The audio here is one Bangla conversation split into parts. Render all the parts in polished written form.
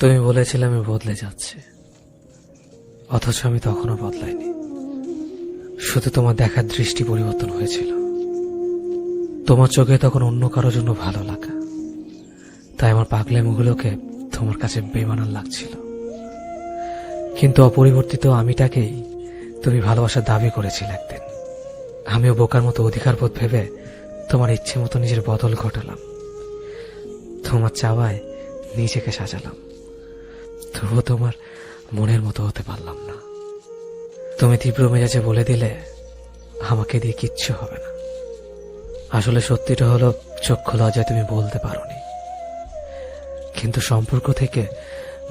তুমি বলেছিলে আমি বদলে যাচ্ছি, অথচ আমি তখনও বদলাইনি। শুধু তোমার দেখার দৃষ্টি পরিবর্তন হয়েছিল। তোমার চোখে তখন অন্য কারোর জন্য ভালো লাগা, তাই আমার পাগলামিগুলোকে তোমার কাছে বেমানান লাগছিল। কিন্তু অপরিবর্তিত আমিটাকেই তুমি ভালোবাসার দাবি করেছিলে একদিন। আমিও বোকার মতো অধিকারবোধ ভেবে তোমার ইচ্ছে মতো নিজের বদল ঘটালাম। তোমার চাওয়ায় নিজেকে সাজালাম, তবুও তোমার মনের মতো হতে পারলাম না। তুমি তীব্র মেজাজে বলে দিলে আমাকে দিয়ে কিচ্ছু হবে না। আসলে সত্যিটা হলো চক্ষু লজ্জায় তুমি বলতে পারোনি, কিন্তু সম্পর্ক থেকে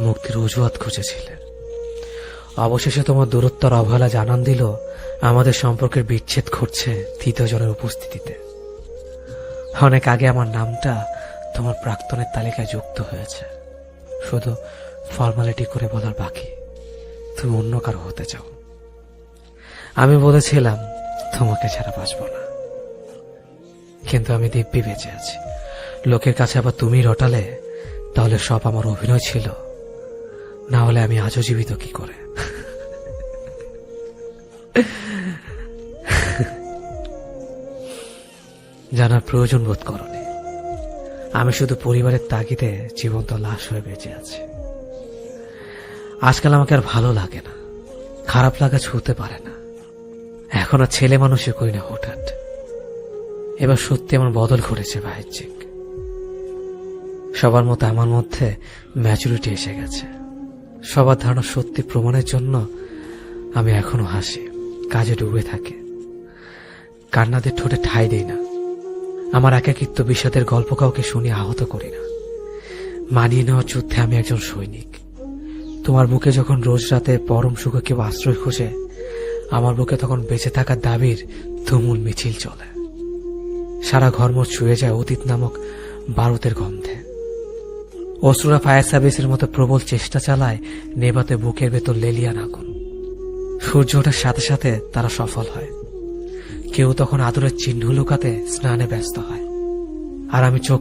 মুক্তির অজুহাত খুঁজেছিলে। অবশেষে তোমার দূরত্ব আর অবহেলা জানান দিল আমাদের সম্পর্কের বিচ্ছেদ ঘটছে তৃতীয় জনের উপস্থিতিতে। অনেক আগে আমার নামটা তোমার প্রাক্তনের তালিকায় যুক্ত হয়েছে, শুধু ফর্মালিটি করে বলার বাকি তুমি অন্য কারো হতে চাও। আমি বলেছিলাম তোমাকে ছাড়া বাঁচব না, কিন্তু আমি দিব্যি বেঁচে আছি। লোকের কাছে আবার তুমি রটালে তাহলে সব আমার অভিনয় ছিল, না হলে আমি আজও জীবিত কি করে? জানার প্রয়োজন বোধ করনি। আমি শুধু পরিবারের তাগিদে জীবন্ত লাশ হয়ে বেঁচে আছি। আজকাল আমাকে আর ভালো লাগে না, খারাপ লাগা ছুঁতে পারে না। এখন আর ছেলে মানুষে করি না হঠাৎ। এবার সত্যি আমার বদল ঘটেছে বাহ্যিক। সবার মতো আমার মধ্যে ম্যাচুরিটি এসে গেছে। সবার ধারণা সত্যি প্রমাণের জন্য আমি এখনো হাসি, কাজে ডুবে থাকি, কান্নাদের ঠোঁটে ঠাঁই দেই না। আমার একাকিত্ব বিষাদের গল্প কাউকে শুনে আহত করি না। মানিয়ে নেওয়ার যুদ্ধে আমি একজন সৈনিক। তোমার বুকে যখন রোজ রাতে পরম সুখে কেউ আশ্রয় খোঁজে, আমার বুকে তখন বেঁচে থাকার দাবির তুমুল মিছিল চলে। সারা ঘরমোর ছুঁয়ে যায় অতীত নামক বারুদের গন্ধে। অশ্রুরা ফায়ার সার্ভিসের মতো প্রবল চেষ্টা চালায় নেভাতে বুকের ভেতর লেলিয়ান আগুন। সূর্য ওঠার সাথে সাথে তারা সফল হয়। কেউ তখন আদরের চিহ্ন লুকাতে স্নানে ব্যস্ত হয়, আর আমি চোখ